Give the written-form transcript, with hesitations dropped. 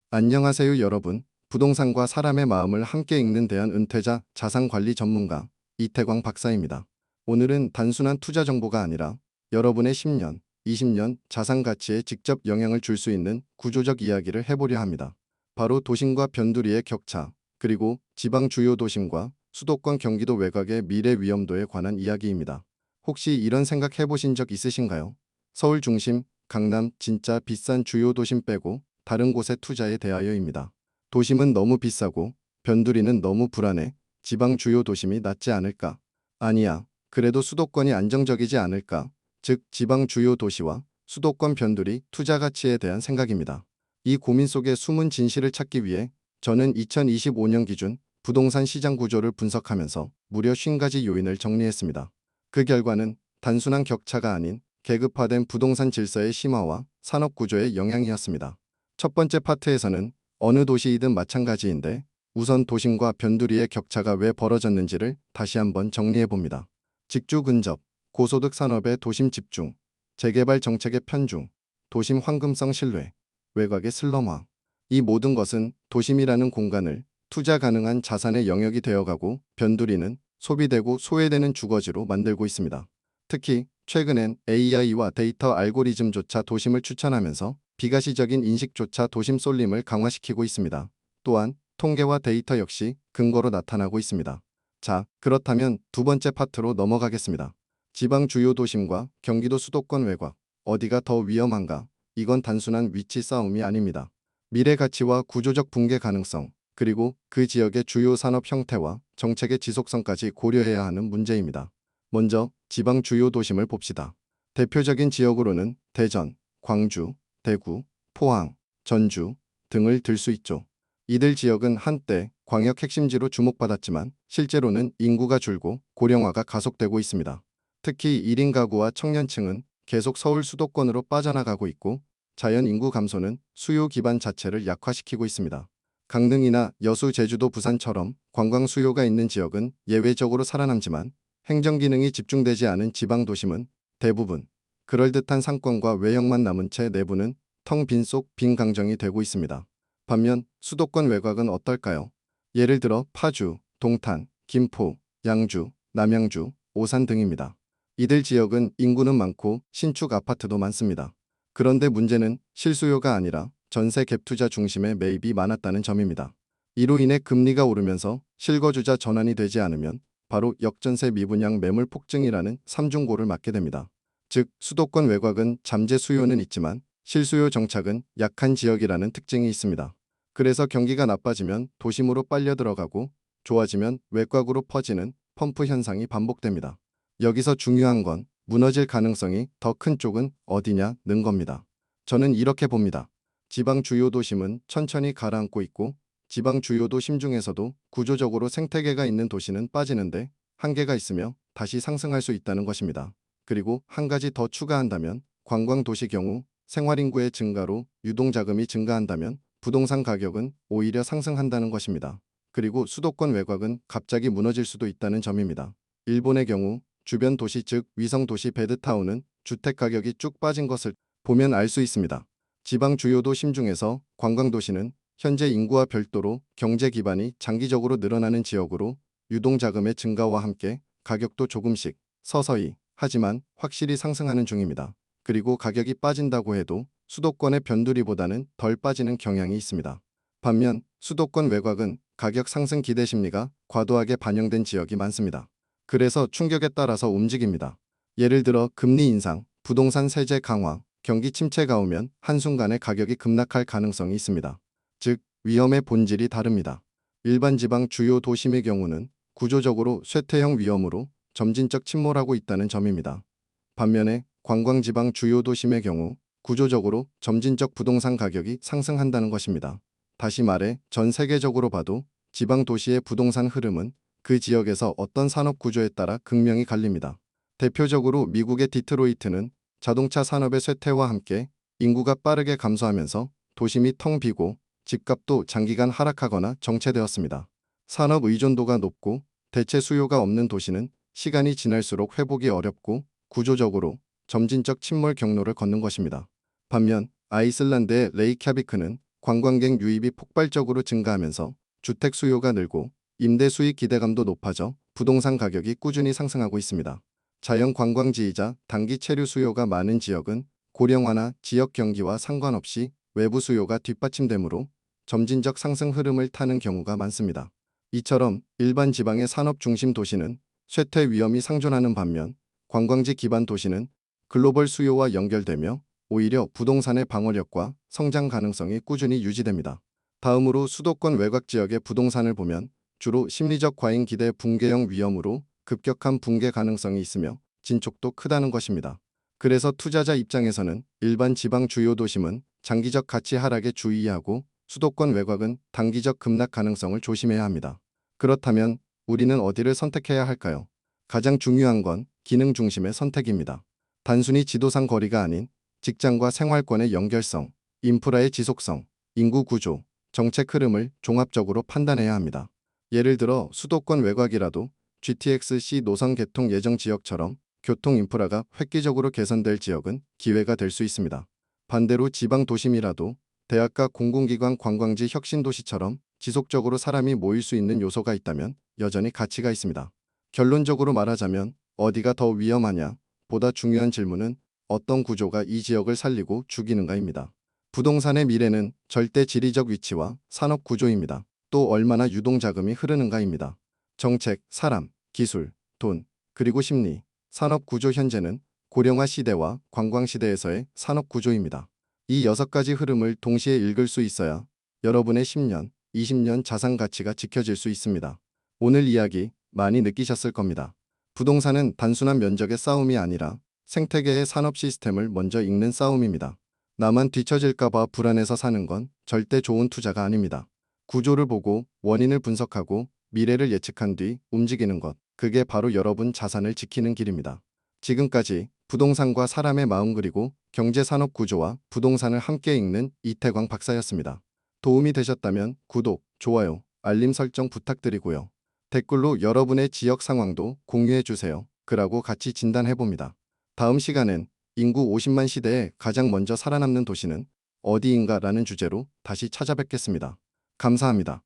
안녕하세요 여러분. 부동산과 사람의 마음을 함께 읽는 대한은퇴자 자산관리 전문가 이태광 박사입니다. 오늘은 단순한 투자 정보가 아니라 여러분의 10년, 20년 자산 가치에 직접 영향을 줄 수 있는 구조적 이야기를 해보려 합니다. 바로 도심과 변두리의 격차, 그리고 지방 주요 도심과 수도권 경기도 외곽의 미래 위험도에 관한 이야기입니다. 혹시 이런 생각 해보신 적 있으신가요? 서울 중심, 강남 진짜 비싼 주요 도심 빼고 다른 곳에 투자에 대하여입니다. 도심은 너무 비싸고 변두리는 너무 불안해. 지방 주요 도심이 낫지 않을까? 아니야. 그래도 수도권이 안정적이지 않을까? 즉 지방 주요 도시와 수도권 변두리 투자 가치에 대한 생각입니다. 이 고민 속의 숨은 진실을 찾기 위해 저는 2025년 기준 부동산 시장 구조를 분석하면서 무려 50가지 요인을 정리했습니다. 그 결과는 단순한 격차가 아닌 계급화된 부동산 질서의 심화와 산업 구조의 영향이었습니다. 첫 번째 파트에서는 어느 도시이든 마찬가지인데 우선 도심과 변두리의 격차가 왜 벌어졌는지를 다시 한번 정리해 봅니다. 직주 근접, 고소득 산업의 도심 집중, 재개발 정책의 편중, 도심 황금성 신뢰, 외곽의 슬럼화. 이 모든 것은 도심이라는 공간을 투자 가능한 자산의 영역이 되어가고 변두리는 소비되고 소외되는 주거지로 만들고 있습니다. 특히 최근엔 AI와 데이터 알고리즘조차 도심을 추천하면서 비가시적인 인식조차 도심 쏠림을 강화시키고 있습니다. 또한 통계와 데이터 역시 근거로 나타나고 있습니다. 자, 그렇다면 두 번째 파트로 넘어가겠습니다. 지방 주요 도심과 경기도 수도권 외곽, 어디가 더 위험한가? 이건 단순한 위치 싸움이 아닙니다. 미래 가치와 구조적 붕괴 가능성, 그리고 그 지역의 주요 산업 형태와 정책의 지속성까지 고려해야 하는 문제입니다. 먼저 지방 주요 도심을 봅시다. 대표적인 지역으로는 대전, 광주, 대구, 포항, 전주 등을 들 수 있죠. 이들 지역은 한때 광역 핵심지로 주목받았지만 실제로는 인구가 줄고 고령화가 가속되고 있습니다. 특히 1인 가구와 청년층은 계속 서울 수도권으로 빠져나가고 있고 자연 인구 감소는 수요 기반 자체를 약화시키고 있습니다. 강릉이나 여수, 제주도, 부산처럼 관광 수요가 있는 지역은 예외적으로 살아남지만 행정 기능이 집중되지 않은 지방 도심은 대부분 그럴듯한 상권과 외형만 남은 채 내부는 텅 빈 속 빈 강정이 되고 있습니다. 반면 수도권 외곽은 어떨까요? 예를 들어 파주, 동탄, 김포, 양주, 남양주, 오산 등입니다. 이들 지역은 인구는 많고 신축 아파트도 많습니다. 그런데 문제는 실수요가 아니라 전세 갭 투자 중심의 매입이 많았다는 점입니다. 이로 인해 금리가 오르면서 실거주자 전환이 되지 않으면 바로 역전세 미분양 매물 폭증이라는 삼중고를 맞게 됩니다. 즉 수도권 외곽은 잠재 수요는 있지만 실수요 정착은 약한 지역이라는 특징이 있습니다. 그래서 경기가 나빠지면 도심으로 빨려 들어가고 좋아지면 외곽으로 퍼지는 펌프 현상이 반복됩니다. 여기서 중요한 건 무너질 가능성이 더 큰 쪽은 어디냐는 겁니다. 저는 이렇게 봅니다. 지방 주요 도심은 천천히 가라앉고 있고 지방 주요 도심 중에서도 구조적으로 생태계가 있는 도시는 빠지는데 한계가 있으며 다시 상승할 수 있다는 것입니다. 그리고 한 가지 더 추가한다면 관광 도시 경우 생활인구의 증가로 유동자금이 증가한다면 부동산 가격은 오히려 상승한다는 것입니다. 그리고 수도권 외곽은 갑자기 무너질 수도 있다는 점입니다. 일본의 경우 주변 도시 즉 위성도시 베드타운은 주택 가격이 쭉 빠진 것을 보면 알 수 있습니다. 지방 주요 도심 중에서 관광도시는 현재 인구와 별도로 경제 기반이 장기적으로 늘어나는 지역으로 유동자금의 증가와 함께 가격도 조금씩 서서히 하지만 확실히 상승하는 중입니다. 그리고 가격이 빠진다고 해도 수도권의 변두리보다는 덜 빠지는 경향이 있습니다. 반면 수도권 외곽은 가격 상승 기대 심리가 과도하게 반영된 지역이 많습니다. 그래서 충격에 따라서 움직입니다. 예를 들어 금리 인상, 부동산 세제 강화, 경기 침체가 오면 한순간에 가격이 급락할 가능성이 있습니다. 즉 위험의 본질이 다릅니다. 일반 지방 주요 도심의 경우는 구조적으로 쇠퇴형 위험으로 점진적 침몰하고 있다는 점입니다. 반면에 관광지방 주요 도심의 경우 구조적으로 점진적 부동산 가격이 상승한다는 것입니다. 다시 말해 전 세계적으로 봐도 지방 도시의 부동산 흐름은 그 지역에서 어떤 산업 구조에 따라 극명히 갈립니다. 대표적으로 미국의 디트로이트는 자동차 산업의 쇠퇴와 함께 인구가 빠르게 감소하면서 도심이 텅 비고 집값도 장기간 하락하거나 정체되었습니다. 산업 의존도가 높고 대체 수요가 없는 도시는 시간이 지날수록 회복이 어렵고 구조적으로 점진적 침몰 경로를 걷는 것입니다. 반면 아이슬란드의 레이캬비크는 관광객 유입이 폭발적으로 증가하면서 주택 수요가 늘고 임대 수익 기대감도 높아져 부동산 가격이 꾸준히 상승하고 있습니다. 자연 관광지이자 단기 체류 수요가 많은 지역은 고령화나 지역 경기와 상관없이 외부 수요가 뒷받침되므로 점진적 상승 흐름을 타는 경우가 많습니다. 이처럼 일반 지방의 산업 중심 도시는 쇠퇴 위험이 상존하는 반면 관광지 기반 도시는 글로벌 수요와 연결되며 오히려 부동산의 방어력과 성장 가능성이 꾸준히 유지됩니다. 다음으로 수도권 외곽 지역의 부동산을 보면 주로 심리적 과잉 기대 붕괴형 위험으로 급격한 붕괴 가능성이 있으며 진척도 크다는 것입니다. 그래서 투자자 입장에서는 일반 지방 주요 도심은 장기적 가치 하락에 주의하고 수도권 외곽은 단기적 급락 가능성을 조심해야 합니다. 그렇다면 우리는 어디를 선택해야 할까요? 가장 중요한 건 기능 중심의 선택입니다. 단순히 지도상 거리가 아닌 직장과 생활권의 연결성, 인프라의 지속성, 인구 구조, 정책 흐름을 종합적으로 판단해야 합니다. 예를 들어 수도권 외곽이라도 GTX-C 노선 개통 예정 지역처럼 교통 인프라가 획기적으로 개선될 지역은 기회가 될 수 있습니다. 반대로 지방 도심이라도 대학가 공공기관 관광지 혁신 도시처럼 지속적으로 사람이 모일 수 있는 요소가 있다면 여전히 가치가 있습니다. 결론적으로 말하자면 어디가 더 위험하냐 보다 중요한 질문은 어떤 구조가 이 지역을 살리고 죽이는가입니다. 부동산의 미래는 절대 지리적 위치와 산업 구조입니다. 또 얼마나 유동자금이 흐르는가입니다. 정책, 사람, 기술, 돈, 그리고 심리, 산업 구조 현재는 고령화 시대와 관광 시대에서의 산업 구조입니다. 이 6가지 흐름을 동시에 읽을 수 있어야 여러분의 10년, 20년 자산 가치가 지켜질 수 있습니다. 오늘 이야기 많이 느끼셨을 겁니다. 부동산은 단순한 면적의 싸움이 아니라 생태계의 산업 시스템을 먼저 읽는 싸움입니다. 나만 뒤처질까봐 불안해서 사는 건 절대 좋은 투자가 아닙니다. 구조를 보고 원인을 분석하고 미래를 예측한 뒤 움직이는 것, 그게 바로 여러분 자산을 지키는 길입니다. 지금까지 부동산과 사람의 마음 그리고 경제산업 구조와 부동산을 함께 읽는 이태광 박사였습니다. 도움이 되셨다면 구독, 좋아요, 알림 설정 부탁드리고요. 댓글로 여러분의 지역 상황도 공유해주세요. 그라고 같이 진단해봅니다. 다음 시간엔 인구 50만 시대에 가장 먼저 살아남는 도시는 어디인가 라는 주제로 다시 찾아뵙겠습니다. 감사합니다.